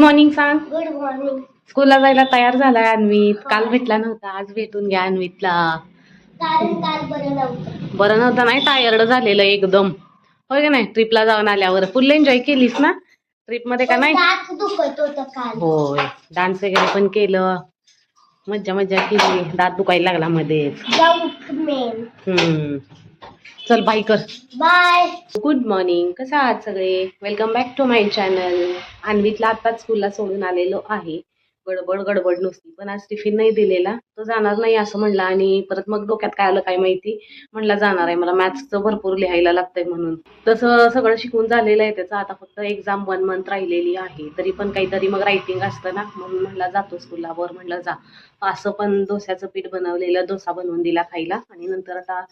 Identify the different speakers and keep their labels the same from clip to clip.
Speaker 1: Morning सांग.
Speaker 2: Good morning.
Speaker 1: स्कूलला जायला तयार झालाय अन्वित. काल भेटला नव्हता, आज भेटून घ्या अन्वितला.
Speaker 2: कारण काल
Speaker 1: बरं नव्हतं, नाही टायर्ड झालेलं एकदम, होय का नाही? ट्रिपला जाऊन आल्यावर फुल एन्जॉय केलीस ना ट्रिप मध्ये का नाही?
Speaker 2: दात दुखत होतं काल.
Speaker 1: होय, डान्स वगैरे पण केलं, मज्जा मज्जा केली. दात दुखायला लागला मध्येच. चल बाय कर.
Speaker 2: बाय.
Speaker 1: गुड मॉर्निंग, कसं आहात सगळे? Welcome back to my channel. अन्वितला आत्ताच स्कूलला सोडून आलेलो आहे. गडबड गडबड नुसती, पण आज टिफिन नाही दिलेला, तो जाणार नाही असं म्हणला. आणि परत मग डोक्यात काय आलं काय माहिती, म्हणला जाणार आहे, मला मॅथ्सचं भरपूर लिहायला लागतंय म्हणून. तसं सगळं शिकून झालेलं आहे त्याचं, आता फक्त एक्झाम 1 मंथ राहिलेली आहे. तरी पण काहीतरी मग रायटिंग असतं ना, म्हणून म्हणला जातो स्कूलला. वर म्हणलं जा. असं पण डोस्याचं पीठ बनवलेलं, डोसा बनवून दिला खायला. आणि नंतर आता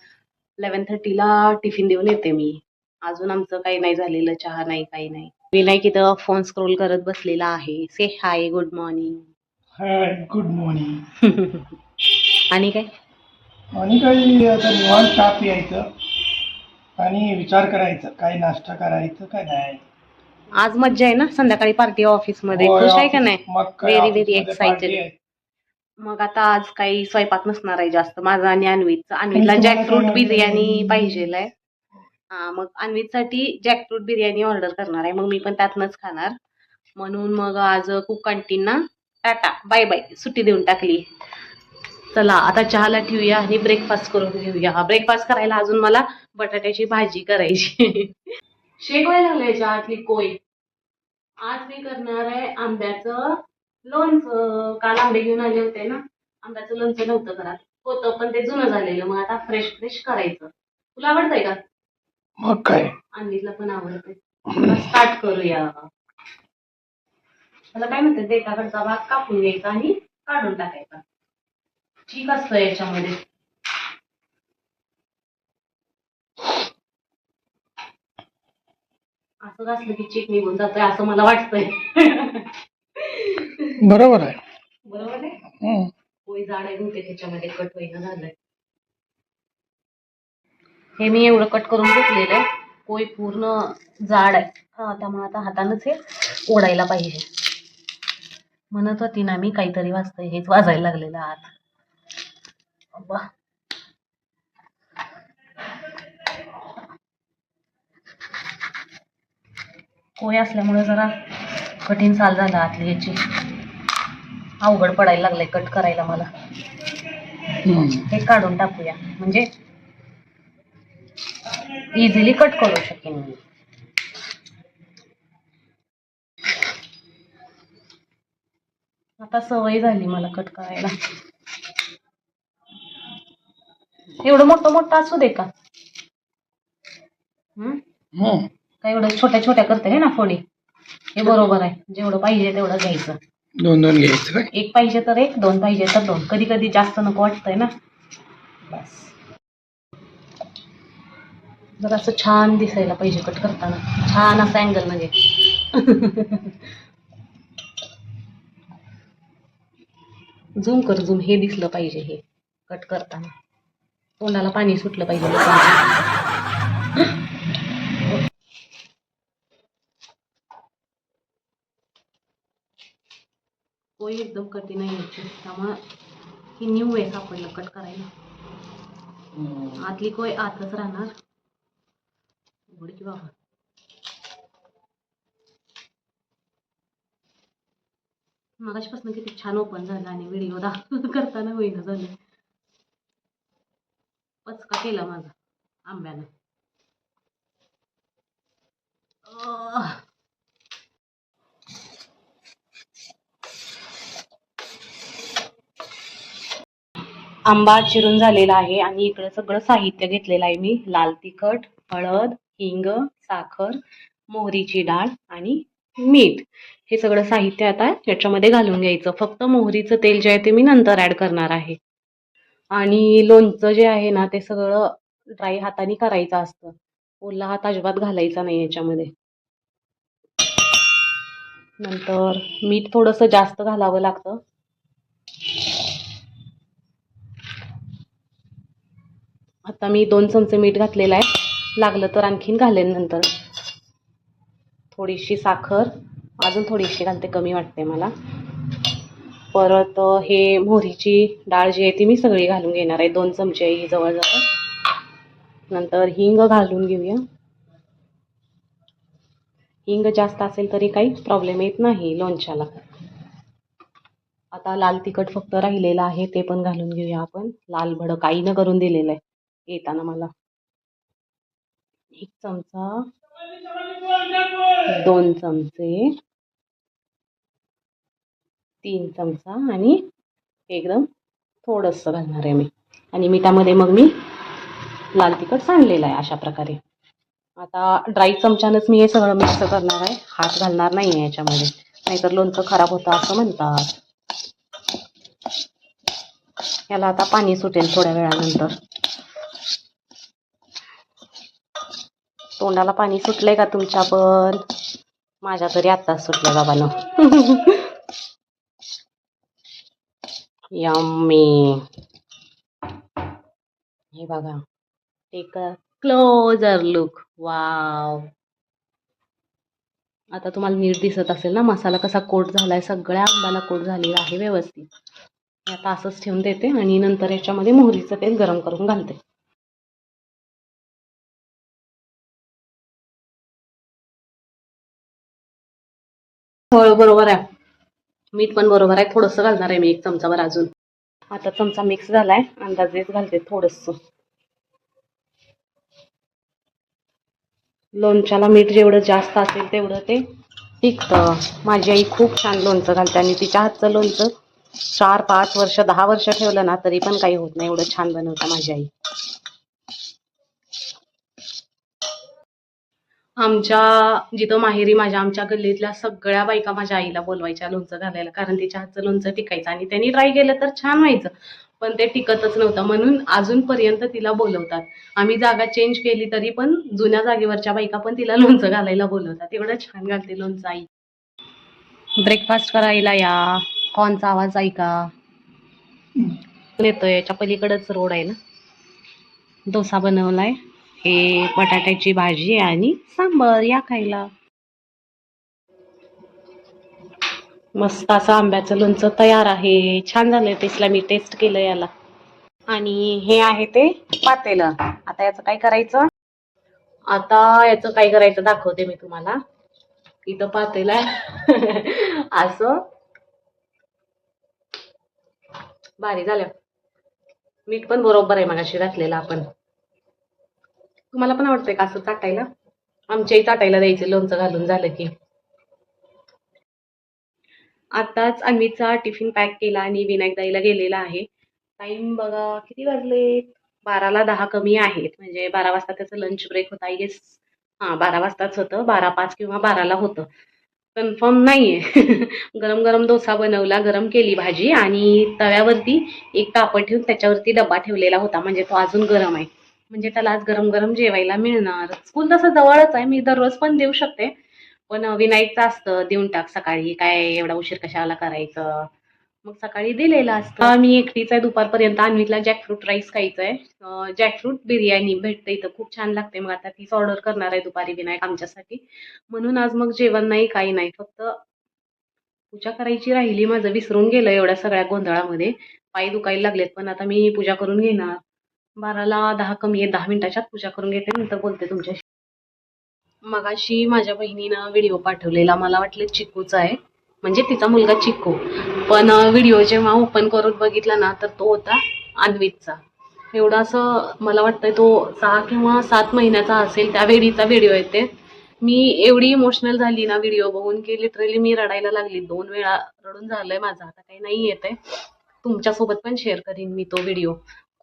Speaker 1: 11:30ला टिफिन देऊन येते मी. अजून आमचं काही नाही झालेलं, चहा नाही, काही नाही. विनायक इथं फोन स्क्रोल करत बसलेला आहे. से हाय, गुड मॉर्निंग.
Speaker 3: हाय, गुड मॉर्निंग.
Speaker 1: आणि काय?
Speaker 3: आणि काही आता निवांत चहा प्यायचं आणि विचार करायचं काय नाश्ता करायचं काय नाही.
Speaker 1: आज मज्जा आहे ना, संध्याकाळी पार्टी ऑफिस मध्ये.
Speaker 3: होय,
Speaker 1: खुश आहे का
Speaker 3: ऑफिस-
Speaker 1: नाही?
Speaker 3: मग काय
Speaker 1: व्हेरी व्हेरी
Speaker 3: ऑफिसमध्ये पार्टी
Speaker 1: एक्साइटेड.
Speaker 3: आहे.
Speaker 1: मग आता आज काही स्वयंपाक नसणार आहे जास्त माझा आणि अन्वितचा. अन्वितला
Speaker 3: तुम्हाला
Speaker 1: जॅकफ्रूट
Speaker 3: काय
Speaker 1: बिर्याणी पाहिजेलाय. हा, मग अन्वितसाठी जॅकफ्रूट बिर्याणी ऑर्डर करणार आहे. मग मी पण त्यातनंच खाणार, म्हणून मग आज कुक कॅन्टीनना टाटा बाय बाय सुट्टी देऊन टाकली. चला आता चहाला ठेवूया आणि ब्रेकफास्ट करून घेऊया. ब्रेकफास्ट करायला अजून मला बटाट्याची भाजी करायची. शेक व्हायला लागले चहातली कोय. आज मी करणार आहे आंब्याचं लोणचं. काल आंबे घेऊन आले होते ना, आंब्याचं लोणचं नव्हतं घरात, होतं पण ते जुनं झालेलं. मग आता फ्रेश फ्रेश करायचं. तुला आवडतंय का?
Speaker 3: मग काय
Speaker 1: अन्वितला पण आवडतंय. स्टार्ट करूया. मला काय म्हणतात, देठाकडचा भाग कापून घ्यायचा आणि काढून टाकायचा. ठीक असतं याच्यामध्ये. असं घासलं की चीक निघून जातोय असं मला वाटतंय.
Speaker 3: बरोबर आहे.
Speaker 1: बरोबर आहे.
Speaker 3: हम्म.
Speaker 1: कोई जाड आहे बहुतेक त्याच्यामध्ये, कट होईना झालंय. हे मी एवढं कट करून घेतलेलं आहे, कोई पूर्ण जाड आहे. हा, त्यामुळे आता हातानंच हे ओढायला पाहिजे. म्हणत होती ना मी काहीतरी वाजतंय, हेच वाजायला लागलेलं आत. अब्बा. कोय असल्यामुळे जरा कठीण चाल झाला आतली याची, अवघड पडायला लागलंय कट करायला मला. हे काढून टाकूया म्हणजे इझिली कट करू शकेन मी. आता सवय झाली मला कट करायला. एवढं मोठं मोठं असू दे का? काय एवढं छोट्या छोट्या करते है ना फोडी? हे बरोबर आहे, जेवढं पाहिजे तेवढं घ्यायचं.
Speaker 3: 2-2 घ्यायचं काय?
Speaker 1: एक पाहिजे तर एक, 2 पाहिजे तर 2. कधी कधी जास्त नको वाटतंय ना. बस जर असं छान दिसायला पाहिजे कट करताना, छान असं अँगल मध्ये. झूम कर, झूम. हे दिसलं पाहिजे हे कट करताना, तोंडाला पाणी सुटलं पाहिजे. कोई एकदम कठीण नाही याची, त्यामुळं ही न्यू आहे सापडलं कट करायला. आतली कोय आतच राहणार. उघड की बाबा. मगाशपासून किती छान ओपन झालं आणि व्हिडिओ करताना होईना झालं. पचका केला माझा आंब्यानं. आंबा चिरून झालेला आहे आणि इकडे सगळं साहित्य घेतलेलं आहे मी. लाल तिखट, हळद, हिंग, साखर, मोहरीची डाळ आणि मीठ. हे सगळं साहित्य आता याच्यामध्ये घालून घ्यायचं. फक्त मोहरीचं तेल जे आहे ते मी नंतर ऍड करणार आहे. आणि लोणचं जे आहे ना ते सगळं ड्राय हाताने करायचं असतं, ओला हात अजिबात घालायचा नाही याच्यामध्ये. नंतर मीठ थोडंसं जास्त घालावं लागतं. आता मी 2 चमचे मीठ घातलेलं आहे, लागलं तर आणखीन घालेन नंतर. थोडीशी साखर अजून थोडीशी घालते, कमी वाटते मला. परत हे मोहरीची डाळ जी आहे ती मी सगळी घालून घेणार आहे, 2 चमचे ही जवळजवळ. नंतर हिंग घालून घेऊया. हिंग जास्त असेल तरी काही प्रॉब्लेम येत नाही लोणच्याला. आता लाल तिखट फक्त राहिलेलं आहे, ते पण घालून घेऊया आपण. लाल भडक आईनं करून दिलेलं आहे येताना मला. 1 चमचा, 2 चमचे, 3 चमचा आणि एकदम थोडंसं घालणार आहे मी. आणि मिठामध्ये मग मी लाल तिखट सांडलेलं आहे अशा प्रकारे. आता ड्राय चमच्यानंच मी हे सगळं मिक्स करणार आहे, हात घालणार नाही आहे याच्यामध्ये, नाहीतर लोणचं खराब होतं असं म्हणतात. याला आता पाणी सुटेल थोड्या वेळानंतर. तोंडाला पाणी सुटलंय का तुमच्या पण? माझ्या तरी आत्ताच सुटलं बाबांनो. यम्मी. हे बघा, take a closer look. Wow. आता तुम्हाला नीट दिसत असेल ना मसाला कसा कोट झालाय, सगळ्या आंब्याला कोट झालेला आहे व्यवस्थित. हे आता असंच ठेवून देते आणि नंतर याच्यामध्ये मोहरीचं तेल गरम करून घालते. हो बरोबर आहे, मीठ पण बरोबर आहे, थोडंसं घालणार आहे मी 1 चमचाभर अजून. आता चमचा मिक्स झालाय, अंदाजेच घालते थोडंसं. लोणच्याला मीठ जेवढं जास्त असेल तेवढं ते टिकतं. माझी आई खूप छान लोणचं घालते आणि तिच्या हातचं लोणचं 4-5 वर्ष 10 वर्ष ठेवलं ना तरी पण काही होत नाही, एवढं छान बनवतं माझी आई. आमच्या जिथं माहेरी आमच्या गल्लीतल्या सगळ्या बायका माझ्या आईला बोलवायच्या लोणचं घालायला, कारण तिच्या हातचं लोणचं टिकायचं आणि त्यांनी ट्राय केलं तर छान व्हायचं, पण ते टिकतच नव्हतं. म्हणून अजूनपर्यंत तिला बोलवतात. आम्ही जागा चेंज केली तरी पण जुन्या जागेवरच्या बायका पण तिला लोणचं घालायला बोलवतात. एवढं छान घालते लोणचं आई. ब्रेकफास्ट करायला या. हॉर्नचा आवाज ऐका येतोय, याच्या पलीकडेच रोड आहे ना. डोसा बनवलाय, हे बटाट्याची भाजी आणि सांबर, या खायला. मस्त असं आंब्याचं लोणचं तयार आहे. छान झालंय टेस्टला, मी टेस्ट केलं याला. आणि हे आहे ते पातेलं. आता याचं काय करायचं? दाखवते मी तुम्हाला. इथं पातेलं आहे. असं भारी झालं. मीठ पण बरोबर आहे मगाशी घातलेलं आपण. तुम्हाला पण आवडतंय का असं चाटायला? आमच्याही चाटायला द्यायचं लोणचं घालून झालं की. आताच अन्वीचा टिफिन पॅक केला आणि विनायक दाईला गेलेला आहे. टाइम बघा किती वाजले, 12ला 10 कमी आहेत, म्हणजे 12 वाजता त्याचं लंच ब्रेक होता आय गेस. हां 12 वाजताच होतं, 12:05 किंवा 12ला होतं, कन्फर्म नाहीये. गरम गरम डोसा बनवला, गरम केली भाजी आणि तव्यावरती एक कापड ठेवून त्याच्यावरती डब्बा ठेवलेला होता, म्हणजे तो अजून गरम आहे, म्हणजे त्याला आज गरम गरम जेवायला मिळणार. स्कूल तसं जवळच आहे, मी दररोज पण देऊ शकते, पण विनायकचं असतं देऊन टाक सकाळी, काय एवढा उशीर कशाला करायचं, मग सकाळी दिलेलं असतं. मी एकटीच आहे दुपारपर्यंत. अन्वीला जॅकफ्रूट राईस खायचं आहे, जॅकफ्रूट बिर्याणी भेटते इथं, खूप छान लागते. मग आता तीच ऑर्डर करणार आहे दुपारी विनायक आमच्यासाठी. म्हणून आज मग जेवण नाही, काही नाही, फक्त पूजा करायची राहिली. माझं विसरून गेलं एवढ्या सगळ्या गोंधळामध्ये. पाय दुखायला लागलेत, पण आता मी पूजा करून घेणार. 12ला 10 कमी आहे, 10 मिनिटाच्यात पूजा करून घेते, नंतर बोलते तुमच्याशी. मगाशी माझ्या बहिणीनं व्हिडिओ पाठवलेला, मला वाटलं चिक्कूचा आहे, म्हणजे तिचा मुलगा चिक्कू, पण व्हिडिओ जेव्हा ओपन करून बघितला ना तर तो होता अन्वितचा. एवढा असं मला वाटतंय तो 6 किंवा 7 महिन्याचा असेल त्या वेळीचा व्हिडिओ येते. मी एवढी इमोशनल झाली ना व्हिडिओ बघून की लिटरली मी रडायला लागली. 2 वेळा रडून झालंय माझं, आता काही नाही येते. तुमच्यासोबत पण शेअर करीन मी तो व्हिडिओ.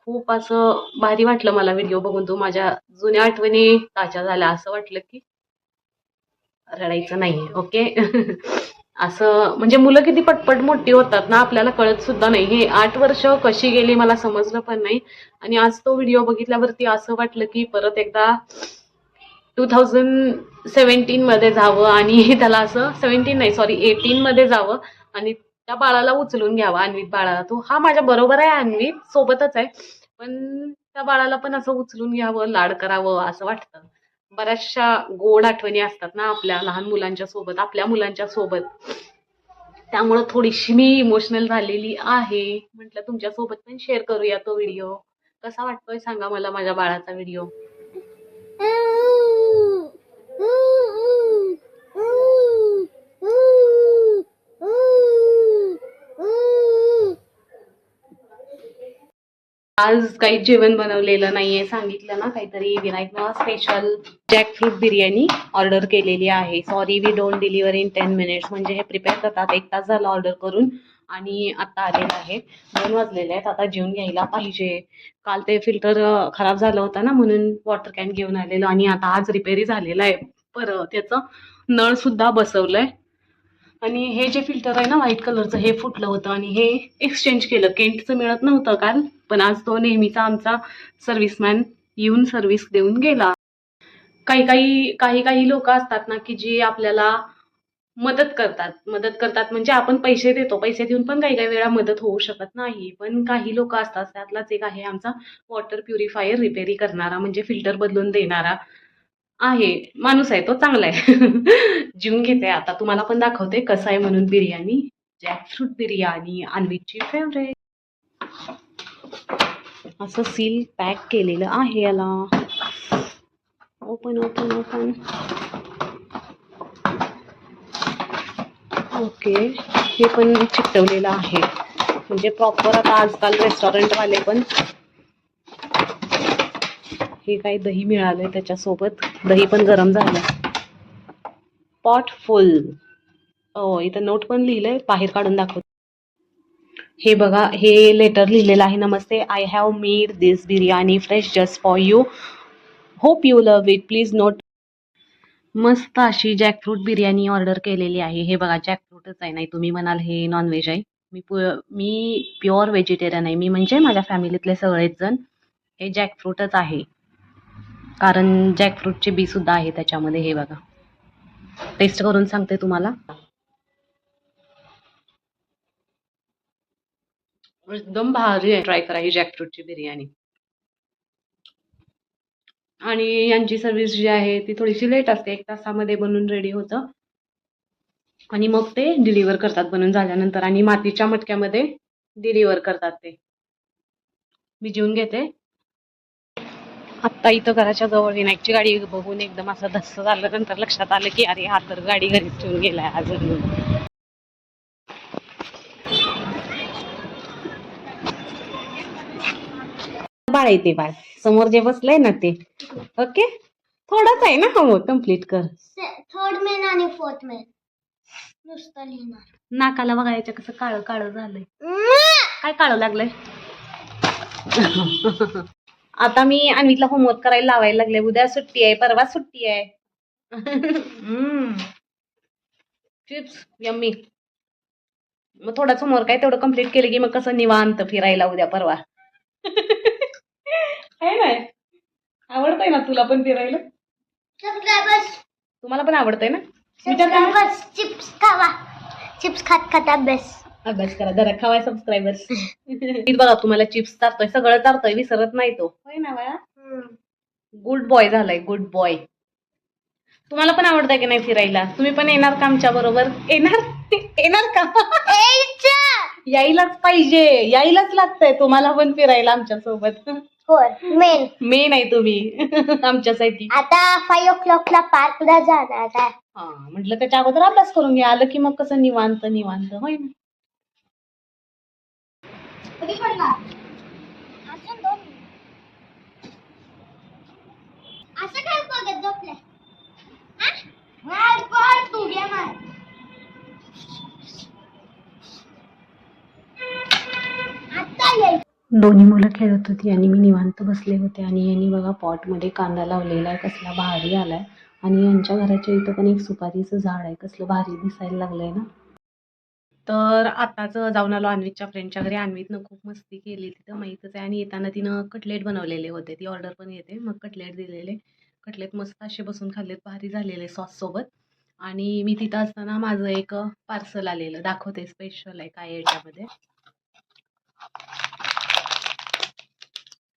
Speaker 1: खूप असं भारी वाटलं मला व्हिडिओ बघून. तो माझ्या जुन्या आठवणी ताज्या झाल्या. असं वाटलं की रडायचं नाही, ओके. असं म्हणजे मुलं किती पटपट मोठी होतात ना, आपल्याला कळत सुद्धा नाही. हे 8 वर्ष कशी गेली मला समजलं पण नाही. आणि आज तो व्हिडिओ बघितल्यावरती असं वाटलं की परत एकदा 2017 मध्ये जावं आणि त्याला असं 17 नाही सॉरी 18 मध्ये जावं आणि त्या बाळाला उचलून घ्यावं, अन्वित बाळाला. तो हा माझ्या बरोबर आहे, अन्वित सोबतच आहे, पण त्या बाळाला पण असं उचलून घ्यावं, लाड करावं असं वाटतं. बऱ्याचशा गोड आठवणी असतात ना आपल्या लहान मुलांच्या सोबत, आपल्या मुलांच्या सोबत. त्यामुळं थोडीशी मी इमोशनल झालेली आहे. म्हटलं तुमच्या सोबत पण शेअर करूया तो व्हिडिओ. कसा वाटतोय सांगा मला माझ्या बाळाचा व्हिडिओ. आज काही जेवण बनवलेलं नाहीये, सांगितलं ना काहीतरी Vinayak special jackfruit biryani order केलेली आहे. Sorry we don't deliver in 10 minutes. म्हणजे हे प्रिपेअर करतात 1 तास झाला ऑर्डर करून आणि आता आलेलं आहे. 2 वाजलेले आहेत. आता जेवून घ्यायला पाहिजे. काल ते फिल्टर खराब झालं होतं ना, म्हणून वॉटर कॅन घेऊन आलेलो आणि आता आज रिपेअरी झालेलं आहे. परत त्याचं नळ सुद्धा बसवलंय आणि हे जे फिल्टर आहे ना व्हाईट कलरचं, हे फुटलं होतं आणि हे एक्सचेंज केलं. केंटचं मिळत नव्हतं काल, पण आज तो नेहमीचा आमचा सर्व्हिसमॅन येऊन सर्व्हिस देऊन गेला. काही लोक असतात ना की जी आपल्याला मदत करतात म्हणजे आपण पैसे देतो, पैसे देऊन पण काही वेळा मदत होऊ शकत नाही. पण काही लोक असतात, त्यातलाच एक आहे आमचा वॉटर प्युरिफायर रिपेअरी करणारा, म्हणजे फिल्टर बदलून देणारा आहे माणूस आहे तो, चांगला आहे. जीवन घेते. आता तुम्हाला पण दाखवते कसं आहे म्हणून बिर्याणी. जॅकफ्रूट बिर्याणी अन्वीची फेवरेट. असं सील पॅक केलेलं आहे याला. Open open open. ओके, हे पण चिकटवलेलं आहे म्हणजे प्रॉपर. आता आजकाल रेस्टॉरंटवाले पण, हे काही दही मिळालंय त्याच्यासोबत, दही पण गरम झालं. पॉट फुल. इथं नोट पण लिहिलंय, बाहेर काढून दाखवते. हे बघा, हे लेटर लिहिलेलं आहे. नमस्ते, I have made this biryani fresh just for you. Hope you love it. Please note. मस्त अशी जॅकफ्रूट बिर्याणी ऑर्डर केलेली आहे. हे बघा, जॅकफ्रूटच आहे. नाही तुम्ही म्हणाल हे नॉनव्हेज आहे. मी प्युअर व्हेजिटेरियन आहे. मी म्हणजे माझ्या फॅमिलीतले सगळेच जण हे जॅकफ्रूटच आहे, कारण जॅकफ्रूटचे बी सुद्धा आहे त्याच्यामध्ये. हे बघा, टेस्ट करून सांगते तुम्हाला. एकदम भारी आहे. ट्राय करा ही जॅकफ्रूटची बिर्याणी. आणि यांची सर्व्हिस जी आहे ती थोडीशी लेट असते. 1 तासामध्ये बनून रेडी होतं आणि मग ते डिलिव्हर करतात बनून झाल्यानंतर, आणि मातीच्या मटक्यामध्ये डिलिव्हर करतात ते. मी जेवून घेते. आत्ता इथं घराच्या जवळ विनायकची गाडी बघून एकदम असं धस्स झालं. नंतर लक्षात आलं की अरे हा तर गाडी घरीच ठेवून गेलाय अजून. बाळ येते, बाळ समोर जे बसलंय ना ते. ओके, थोडंच आहे ना. हो, कम्प्लीट कर.
Speaker 2: थर्ड मेन आणि फोर्थ मेन नुसतं लिहिणार.
Speaker 1: नाकाला बघायचं कसं काळं काळं झालंय. काय काळं लागलंय? आता मी अन्वीतला होमवर्क करायला लावायला लागले. उद्या सुट्टी आहे, परवा सुट्टी आहे. Chips yummy. मग थोडाच होमवर्क आहे, तेवढं कम्प्लीट केलं की मग कसं निवांत फिरायला उद्या परवा. आहे ना, आवडतंय ना तुला पण फिरायला?
Speaker 2: सबस्क्रायबर्स,
Speaker 1: तुम्हाला पण आवडतंय ना?
Speaker 2: सबस्क्रायबर्स चिप्स खावा. चिप्स खात खात
Speaker 1: अभ्यास करा, जरा खावाय सबस्क्रायबर्स. बघा, तुम्हाला चिप्स चारतोय, सगळं चारतोय, विसरत नाही तो. होय ना बाळा? गुड बॉय झालाय, गुड बॉय. तुम्हाला पण आवडतंय की नाही फिरायला? तुम्ही पण येणार का आमच्या बरोबर? येणार का? यायलाच पाहिजे, यायलाच लागतंय तुम्हाला पण फिरायला आमच्या सोबत.
Speaker 2: होय,
Speaker 1: मेन आहे तुम्ही आमच्यासाठी.
Speaker 2: आता 5 o'clock ला पार्कला जाणार आहे.
Speaker 1: हा, म्हटलं त्याच्या अगोदर अभ्यास करून घ्या, आलं की मग कसं निवांत निवांत. होय ना?
Speaker 2: कधी पडणार? अजून 2 मिनिट. असं काय बघत झोपलाय? तू घे मार. आता ये.
Speaker 1: दोन्ही मुलं खेळत होती आणि मी निवांत बसले होते. आणि यांनी बघा पॉटमध्ये कांदा लावलेला आहे, कसला भारी आलाय. आणि यांच्या घराच्या इथं पण एक सुपारीचं झाड आहे, कसलं भारी दिसायला लागलंय ना. तर आताच जाऊन आलो अन्वीच्या फ्रेंडच्या घरी. अन्वीतनं खूप मस्ती केली तिथं, माहीतच आहे. आणि येताना तिनं कटलेट बनवलेले होते, ती ऑर्डर पण येते, मग कटलेट दिलेले. कटलेट मस्त असे बसून खाल्लेत, भारी झालेले सॉससोबत. आणि मी तिथं असताना माझं एक पार्सल आलेलं, दाखवते स्पेशल आहे काय याच्यामध्ये.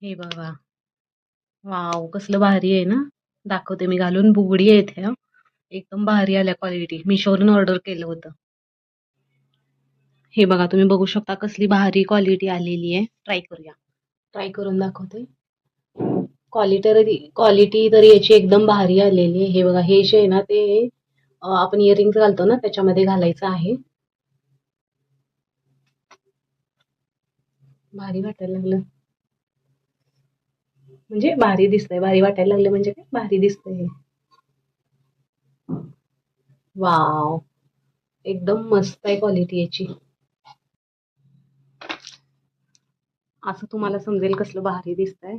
Speaker 1: हे बघा, वाव कसलं भारी आहे ना. दाखवते मी घालून. बुगडी आहेत ह्या. एकदम भारी आल्या क्वालिटी. मिशोवरून ऑर्डर केलं होतं. हे बघा, तुम्ही बघू शकता कसली भारी क्वालिटी आलेली आहे. ट्राय करूया. ट्राय करून दाखवते. क्वालिटी तर याची एकदम भारी आलेली आहे. हे बघा, हे जे आहे ना ते आपण इयरिंग्स घालतो ना त्याच्यामध्ये घालायचं आहे. भारी वाटायला लागलं. म्हणजे भारी दिसतंय. भारी वाटायला लागलं म्हणजे काय, भारी दिसतंय. वाव, एकदम मस्त आहे क्वालिटी याची. असं तुम्हाला समजेल कसलं भारी दिसतंय.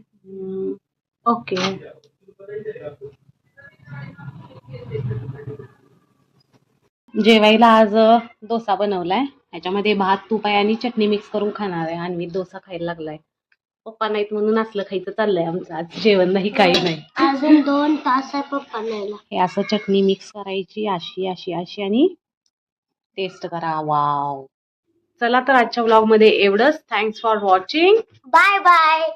Speaker 1: ओके. जेवायला आज डोसा बनवलाय. ह्याच्यामध्ये भात, तूप आहे आणि चटणी मिक्स करून खाणार आहे. आणि डोसा खायला लागलाय. पप्पा नाहीत म्हणून असलं खायचं चाललंय आमचं. आज जेवण नाही, काही नाही.
Speaker 2: अजून 2 तास आहे पप्पा न्यायला.
Speaker 1: हे असं चटणी मिक्स करायची अशी अशी अशी आणि टेस्ट करा. वाव. चला तर आजच्या व्लॉग मध्ये एवढंच. Thanks for watching.
Speaker 2: Bye bye.